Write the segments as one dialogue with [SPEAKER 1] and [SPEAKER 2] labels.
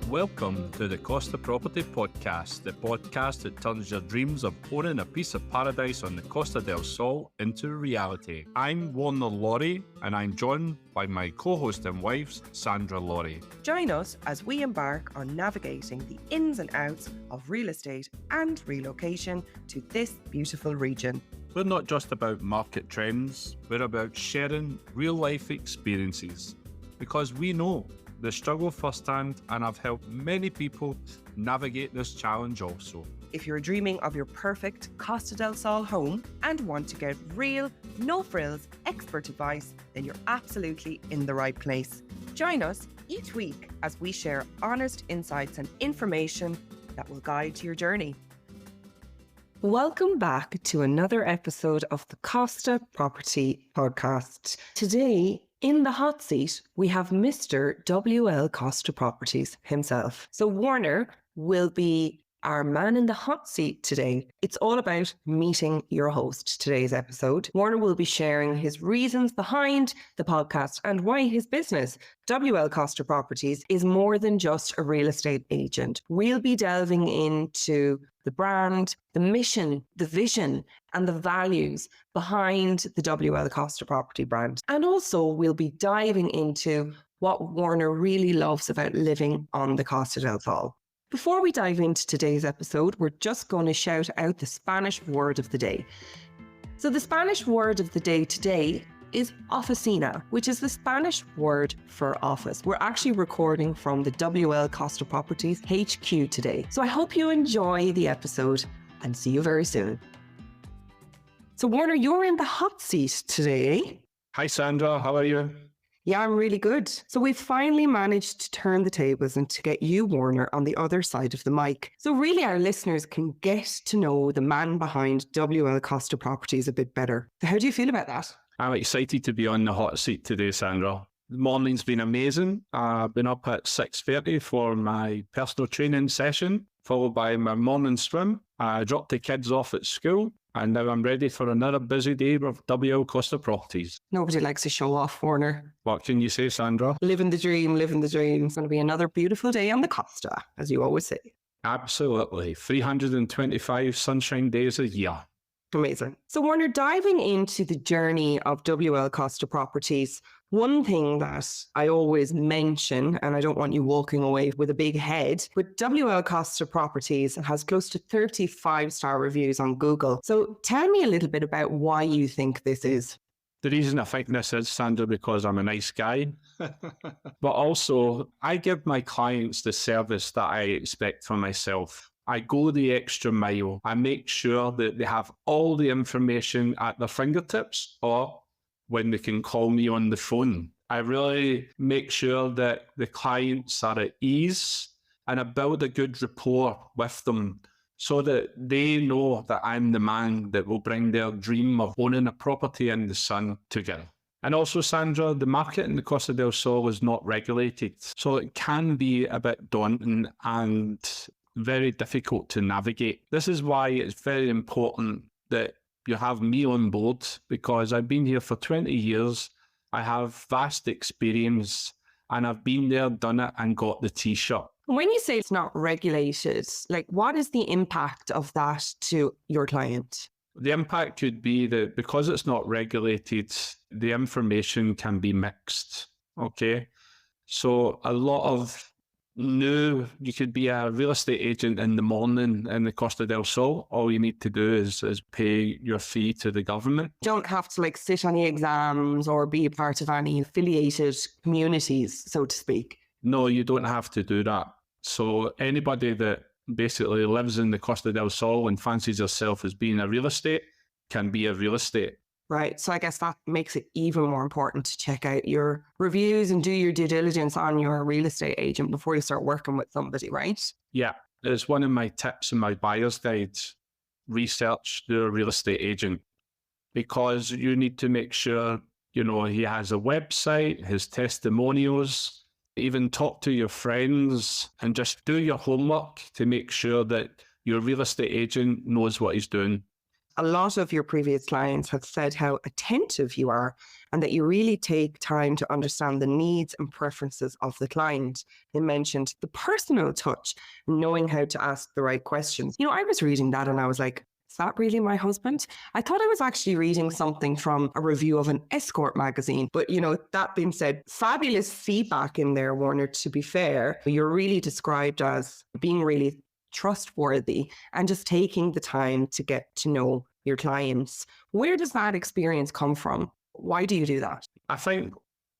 [SPEAKER 1] Welcome to the Costa Property Podcast, the podcast that turns your dreams of owning a piece of paradise on the Costa Del Sol into reality. I'm Warner Laurie, and I'm joined by my co-host and wives, Sandra Laurie.
[SPEAKER 2] Join us as we embark on navigating the ins and outs of real estate and relocation to this beautiful region.
[SPEAKER 1] We're not just about market trends, we're about sharing real-life experiences, because we know the struggle firsthand, and I've helped many people navigate this challenge also.
[SPEAKER 2] If you're dreaming of your perfect Costa Del Sol home and want to get real, no-frills, expert advice, then you're absolutely in the right place. Join us each week as we share honest insights and information that will guide your journey. Welcome back to another episode of the Costa Property Podcast. Today, in the hot seat, we have Mr. WL COSTA Properties himself. So Warner will be our man in the hot seat today. It's all about meeting your host today's episode. Warner will be sharing his reasons behind the podcast and why his business, WL COSTA Properties, is more than just a real estate agent. We'll be delving into the brand, the mission, the vision, and the values behind the WL COSTA Property brand. And also we'll be diving into what Warner really loves about living on the Costa del Sol. Before we dive into today's episode, we're just going to shout out the Spanish word of the day. So the Spanish word of the day today is oficina, which is the Spanish word for office. We're actually recording from the WL COSTA Properties HQ today. So I hope you enjoy the episode and see you very soon. So Warner, you're in the hot seat today.
[SPEAKER 1] Hi Sandra, how are you?
[SPEAKER 2] Yeah, I'm really good. So we've finally managed to turn the tables and to get you, Warner, on the other side of the mic. So really our listeners can get to know the man behind WL COSTA Properties a bit better. So how do you feel about that?
[SPEAKER 1] I'm excited to be on the hot seat today, Sandra. The morning's been amazing. I've been up at 6:30 for my personal training session, followed by my morning swim. I dropped the kids off at school, and now I'm ready for another busy day of WL COSTA Properties.
[SPEAKER 2] Nobody likes to show off, Warner.
[SPEAKER 1] What can you say, Sandra?
[SPEAKER 2] Living the dream, living the dream. It's going to be another beautiful day on the Costa, as you always say.
[SPEAKER 1] Absolutely. 325 sunshine days a year.
[SPEAKER 2] Amazing. So Warner, diving into the journey of WL COSTA Properties, one thing that I always mention, and I don't want you walking away with a big head, but WL COSTA Properties has close to 35-star reviews on Google. So tell me a little bit about why you think this is.
[SPEAKER 1] The reason I think this is, Sandra, because I'm a nice guy, but also I give my clients the service that I expect from myself. I go the extra mile. I make sure that they have all the information at their fingertips or when they can call me on the phone. I really make sure that the clients are at ease and I build a good rapport with them so that they know that I'm the man that will bring their dream of owning a property in the sun together. And also, Sandra, the market in the Costa del Sol is not regulated, so it can be a bit daunting and very difficult to navigate. This is why it's very important that you have me on board, because I've been here for 20 years. I have vast experience and I've been there, done it and got the t-shirt.
[SPEAKER 2] When you say it's not regulated, like what is the impact of that to your client?
[SPEAKER 1] The impact could be that because it's not regulated, the information can be mixed. Okay. So a lot of you could be a real estate agent in the morning in the Costa del Sol. All you need to do is pay your fee to the government.
[SPEAKER 2] You don't have to sit any exams or be a part of any affiliated communities, so to speak.
[SPEAKER 1] No, you don't have to do that. So anybody that basically lives in the Costa del Sol and fancies herself as being a real estate can be a real estate.
[SPEAKER 2] Right. So I guess that makes it even more important to check out your reviews and do your due diligence on your real estate agent before you start working with somebody, right?
[SPEAKER 1] Yeah. It's one of my tips in my buyer's guide. Research the real estate agent, because you need to make sure, he has a website, his testimonials, even talk to your friends and just do your homework to make sure that your real estate agent knows what he's doing.
[SPEAKER 2] a lot of your previous clients have said how attentive you are and that you really take time to understand the needs and preferences of the client. They mentioned the personal touch, knowing how to ask the right questions. I was reading that and I was like, is that really my husband? I thought I was actually reading something from a review of an escort magazine. But, that being said, fabulous feedback in there, Warner, to be fair. You're really described as being really trustworthy and just taking the time to get to know your clients. Where does that experience come from? Why do you do that?
[SPEAKER 1] I think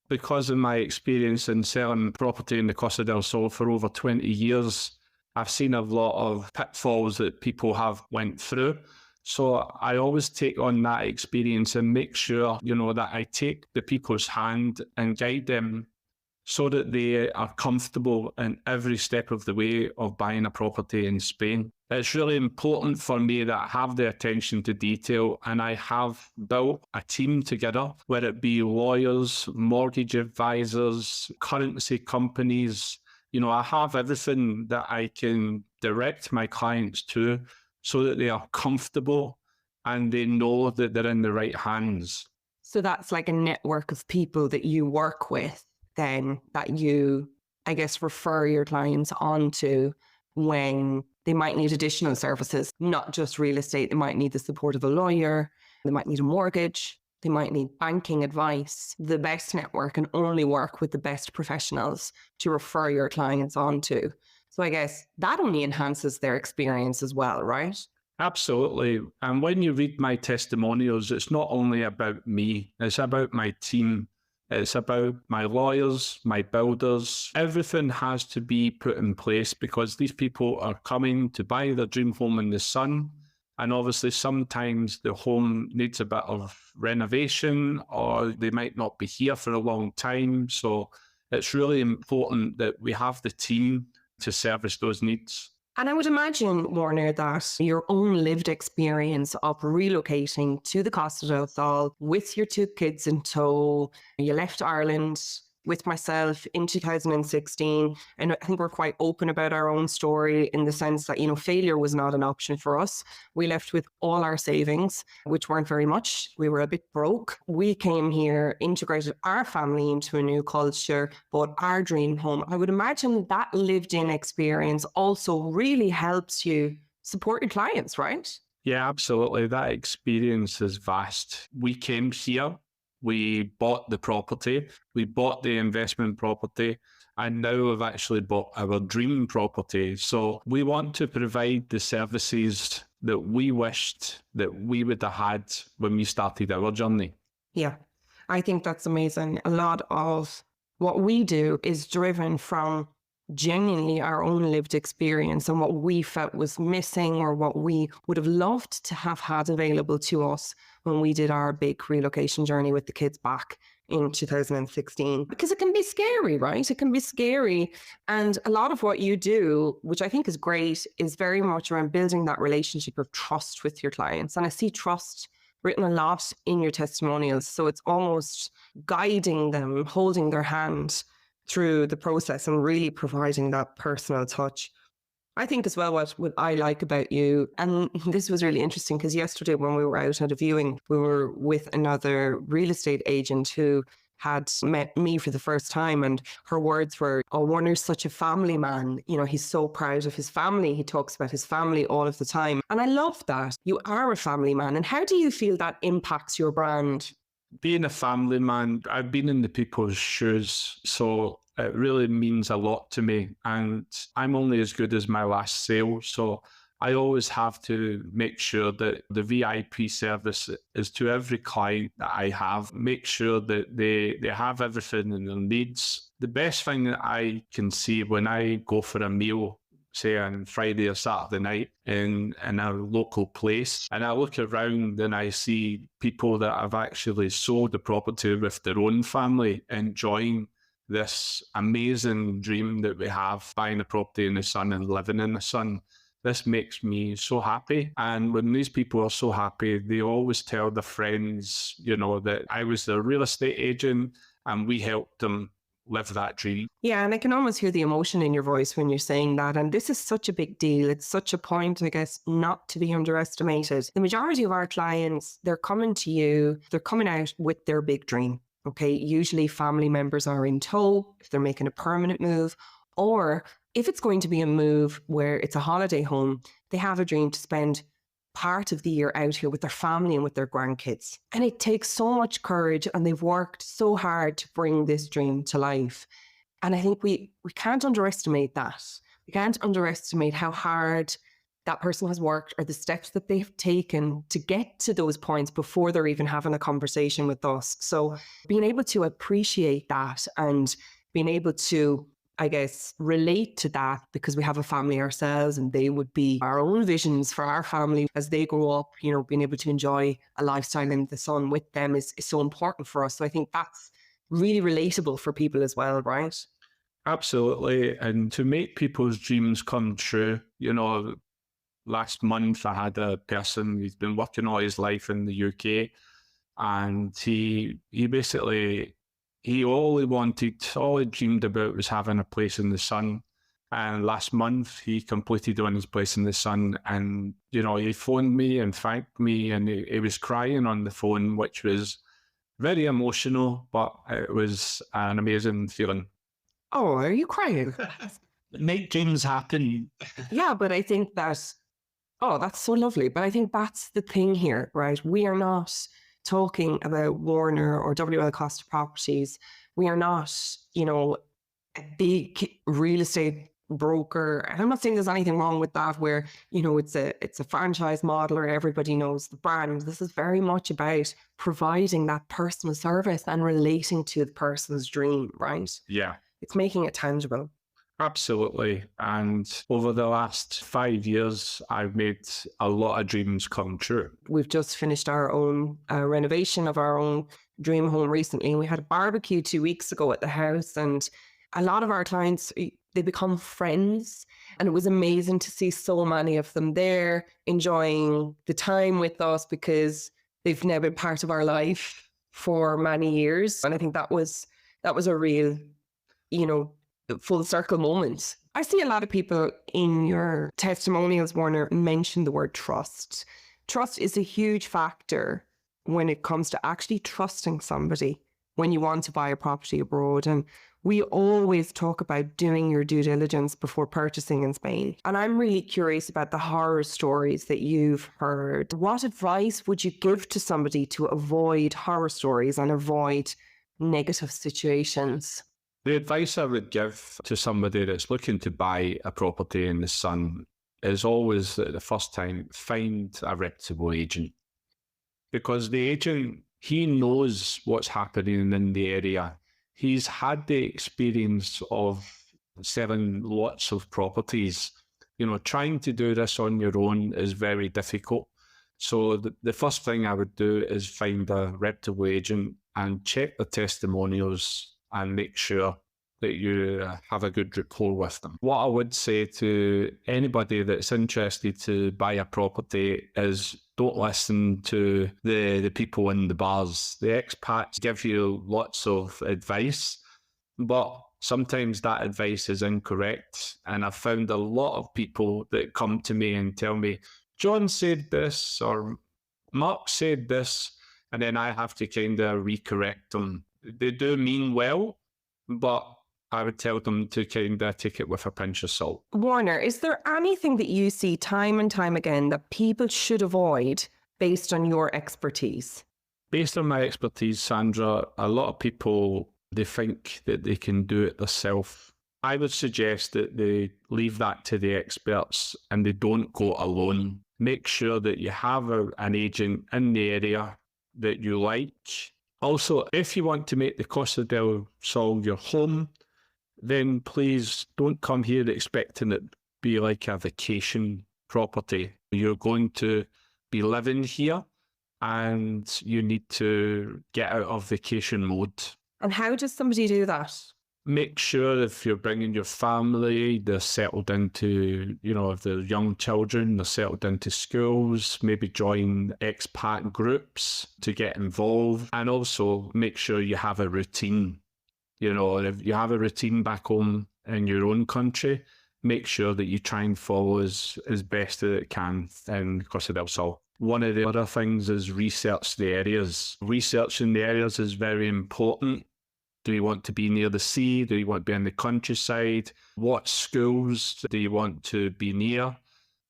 [SPEAKER 1] because of my experience in selling property in the Costa del Sol for over 20 years, I've seen a lot of pitfalls that people have went through. So I always take on that experience and make sure, that I take the people's hand and guide them so that they are comfortable in every step of the way of buying a property in Spain. It's really important for me that I have the attention to detail, and I have built a team together, whether it be lawyers, mortgage advisors, currency companies. I have everything that I can direct my clients to so that they are comfortable and they know that they're in the right hands.
[SPEAKER 2] So that's like a network of people that you work with then that you, I guess, refer your clients onto when they might need additional services, not just real estate. They might need the support of a lawyer. They might need a mortgage. They might need banking advice. The best network and only work with the best professionals to refer your clients onto. So I guess that only enhances their experience as well, right?
[SPEAKER 1] Absolutely. And when you read my testimonials, it's not only about me, it's about my team. It's about my lawyers, my builders. Everything has to be put in place because these people are coming to buy their dream home in the sun. And obviously, sometimes the home needs a bit of renovation or they might not be here for a long time. So it's really important that we have the team to service those needs.
[SPEAKER 2] And I would imagine, Warner, that your own lived experience of relocating to the Costa del Sol with your 2 kids in tow, you left Ireland with myself in 2016. And I think we're quite open about our own story in the sense that, failure was not an option for us. We left with all our savings, which weren't very much. We were a bit broke. We came here, integrated our family into a new culture, bought our dream home. I would imagine that lived-in experience also really helps you support your clients, right?
[SPEAKER 1] Yeah, absolutely. That experience is vast. We came here. We bought the property, we bought the investment property, and now we've actually bought our dream property. So we want to provide the services that we wished that we would have had when we started our journey.
[SPEAKER 2] Yeah, I think that's amazing. A lot of what we do is driven from genuinely our own lived experience and what we felt was missing or what we would have loved to have had available to us when we did our big relocation journey with the kids back in 2016. Because it can be scary, right? It can be scary. And a lot of what you do, which I think is great, is very much around building that relationship of trust with your clients. And I see trust written a lot in your testimonials. So it's almost guiding them, holding their hand through the process and really providing that personal touch. I think as well what I like about you, and this was really interesting because yesterday when we were out at a viewing, we were with another real estate agent who had met me for the first time, and her words were, "Oh, Warner's such a family man. He's so proud of his family. He talks about his family all of the time." And I love that. You are a family man. And how do you feel that impacts your brand?
[SPEAKER 1] Being a family man, I've been in the people's shoes, so it really means a lot to me. And I'm only as good as my last sale, so I always have to make sure that the VIP service is to every client that I have. Make sure that they have everything in their needs. The best thing that I can see when I go for a meal, say on Friday or Saturday night in a local place, and I look around and I see people that have actually sold the property with their own family, enjoying this amazing dream that we have, buying a property in the sun and living in the sun. This makes me so happy. And when these people are so happy, they always tell their friends, that I was the real estate agent and we helped them live that dream.
[SPEAKER 2] Yeah, and I can almost hear the emotion in your voice when you're saying that. And this is such a big deal. It's such a point, I guess, not to be underestimated. The majority of our clients, they're coming to you, they're coming out with their big dream. Okay, usually family members are in tow if they're making a permanent move, or if it's going to be a move where it's a holiday home, they have a dream to spend part of the year out here with their family and with their grandkids. And it takes so much courage, and they've worked so hard to bring this dream to life. And I think we can't underestimate that. We can't underestimate how hard that person has worked, or the steps that they've taken to get to those points before they're even having a conversation with us. So being able to appreciate that and being able to, I guess, relate to that, because we have a family ourselves and they would be our own visions for our family as they grow up, you know, being able to enjoy a lifestyle in the sun with them is so important for us. So I think that's really relatable for people as well, right?
[SPEAKER 1] Absolutely. And to make people's dreams come true, you know, last month I had a person, he's been working all his life in the UK, and he basically, all he dreamed about was having a place in the sun. And last month he completed on his place in the sun, and, you know, he phoned me and thanked me, and he was crying on the phone, which was very emotional, but it was an amazing feeling.
[SPEAKER 2] Oh, are you crying?
[SPEAKER 1] Make dreams happen.
[SPEAKER 2] Yeah, but I think that's so lovely. But I think that's the thing here, right? We are not talking about Warner or WL Costa Properties. We are not, you know, a big real estate broker. And I'm not saying there's anything wrong with that, where, you know, it's a franchise model or everybody knows the brand. This is very much about providing that personal service and relating to the person's dream, right?
[SPEAKER 1] Yeah.
[SPEAKER 2] It's making it tangible.
[SPEAKER 1] Absolutely. And over the last 5 years, I've made a lot of dreams come true.
[SPEAKER 2] We've just finished our own renovation of our own dream home recently. We had a barbecue 2 weeks ago at the house, and a lot of our clients, they become friends. And it was amazing to see so many of them there enjoying the time with us, because they've now been part of our life for many years. And I think that was a real, you know, full circle moment. I see a lot of people in your testimonials, Warner, mention the word trust. Trust is a huge factor when it comes to actually trusting somebody when you want to buy a property abroad. And we always talk about doing your due diligence before purchasing in Spain. And I'm really curious about the horror stories that you've heard. What advice would you give to somebody to avoid horror stories and avoid negative situations?
[SPEAKER 1] The advice I would give to somebody that's looking to buy a property in the sun is always, that the first time, find a reputable agent. Because the agent, he knows what's happening in the area. He's had the experience of selling lots of properties. You know, trying to do this on your own is very difficult. So the first thing I would do is find a reputable agent and check the testimonials and make sure that you have a good rapport with them. What I would say to anybody that's interested to buy a property is, don't listen to the people in the bars. The expats give you lots of advice, but sometimes that advice is incorrect. And I've found a lot of people that come to me and tell me, John said this, or Mark said this, and then I have to kind of recorrect them. They do mean well, but I would tell them to kind of take it with a pinch of salt.
[SPEAKER 2] Warner, is there anything that you see time and time again that people should avoid based on your expertise?
[SPEAKER 1] Based on my expertise, Sandra, a lot of people, they think that they can do it themselves. I would suggest that they leave that to the experts and they don't go alone. Make sure that you have an agent in the area that you like. Also, if you want to make the Costa del Sol your home, then please don't come here expecting it to be like a vacation property. You're going to be living here and you need to get out of vacation mode.
[SPEAKER 2] And how does somebody do that?
[SPEAKER 1] Make sure if you're bringing your family, they're settled into, you know, if they're young children, they're settled into schools, maybe join expat groups to get involved. And also make sure you have a routine. You know, if you have a routine back home in your own country, make sure that you try and follow as best as it can in Costa del Sol. One of the other things is research the areas. Researching the areas is very important. Do you want to be near the sea? Do you want to be in the countryside? What schools do you want to be near?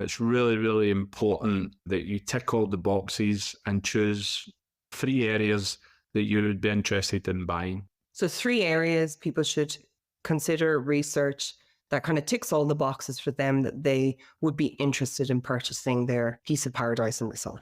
[SPEAKER 1] It's really, really important that you tick all the boxes and choose 3 areas that you would be interested in buying.
[SPEAKER 2] So 3 areas people should consider research that kind of ticks all the boxes for them that they would be interested in purchasing their piece of paradise in the sun.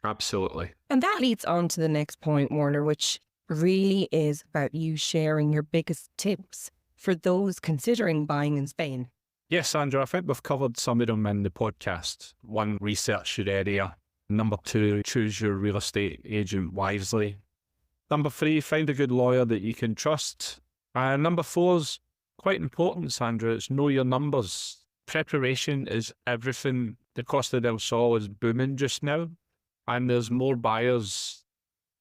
[SPEAKER 1] Absolutely.
[SPEAKER 2] And that leads on to the next point, Warner, which really is about you sharing your biggest tips for those considering buying in Spain.
[SPEAKER 1] Yes, Sandra, I think we've covered some of them in the podcast. 1, research your area. Number 2, choose your real estate agent wisely. Number 3, find a good lawyer that you can trust. And number 4 is quite important, Sandra. It's know your numbers. Preparation is everything. The Costa del Sol is booming just now, and there's more buyers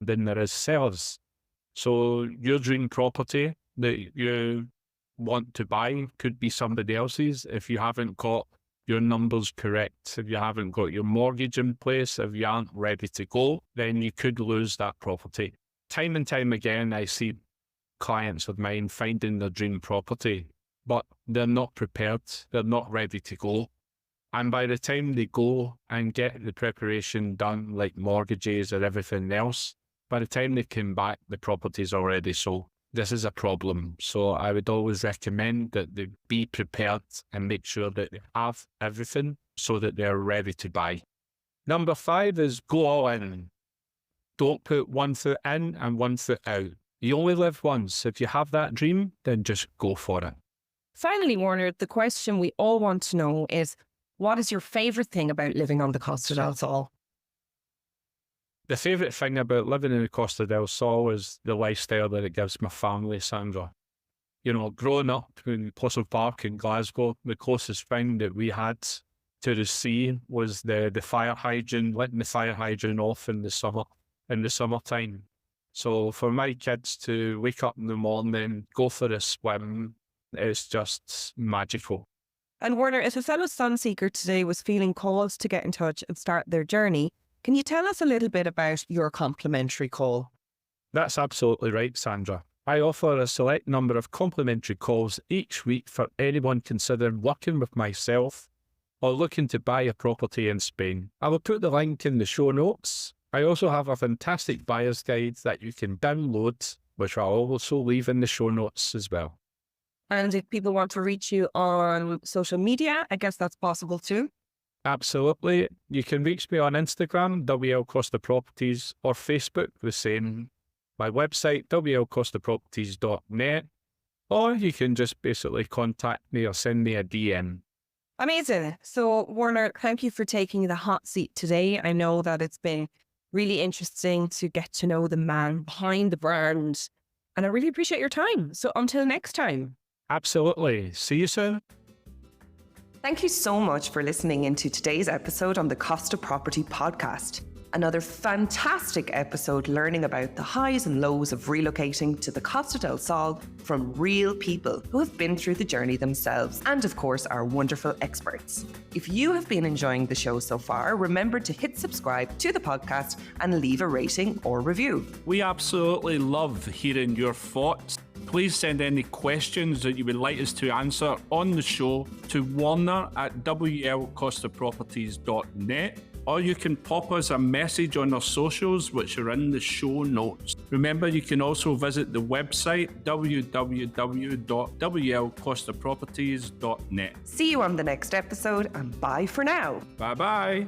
[SPEAKER 1] than there is sellers. So your dream property that you want to buy could be somebody else's if you haven't got your numbers correct, if you haven't got your mortgage in place, if you aren't ready to go, then you could lose that property. Time and time again, I see clients of mine finding their dream property, but they're not prepared, they're not ready to go. And by the time they go and get the preparation done, like mortgages or everything else, by the time they come back, the property's already sold. This is a problem. So I would always recommend that they be prepared and make sure that they have everything so that they're ready to buy. Number 5 is go all in. Don't put 1 foot in and 1 foot out. You only live once. If you have that dream, then just go for it.
[SPEAKER 2] Finally, Warner, the question we all want to know is, what is your favourite thing about living on the Costa del Sol?
[SPEAKER 1] The favourite thing about living in the Costa del Sol is the lifestyle that it gives my family, Sandra. You know, growing up in Postle Park in Glasgow, the closest thing that we had to the sea was the fire hydrant, letting the fire hydrant off in the summertime. So for my kids to wake up in the morning, go for a swim, it's just magical.
[SPEAKER 2] And Warner, if a fellow sunseeker today was feeling called to get in touch and start their journey, can you tell us a little bit about your complimentary call?
[SPEAKER 1] That's absolutely right, Sandra. I offer a select number of complimentary calls each week for anyone considering working with myself or looking to buy a property in Spain. I will put the link in the show notes. I also have a fantastic buyer's guide that you can download, which I'll also leave in the show notes as well.
[SPEAKER 2] And if people want to reach you on social media, I guess that's possible too.
[SPEAKER 1] Absolutely. You can reach me on Instagram, WL COSTA Properties, or Facebook, the same. My website, wlcostaproperties.net, or you can just basically contact me or send me a DM.
[SPEAKER 2] Amazing. So, Warner, thank you for taking the hot seat today. I know that it's been really interesting to get to know the man behind the brand, and I really appreciate your time. So, until next time.
[SPEAKER 1] Absolutely. See you soon.
[SPEAKER 2] Thank you so much for listening into today's episode on the Costa Property Podcast. Another fantastic episode learning about the highs and lows of relocating to the Costa del Sol from real people who have been through the journey themselves, and of course our wonderful experts. If you have been enjoying the show so far, remember to hit subscribe to the podcast and leave a rating or review.
[SPEAKER 1] We absolutely love hearing your thoughts. Please send any questions that you would like us to answer on the show to warner@wlcostaproperties.net, or you can pop us a message on our socials, which are in the show notes. Remember, you can also visit the website www.wlcostaproperties.net.
[SPEAKER 2] See you on the next episode, and bye for now.
[SPEAKER 1] Bye-bye.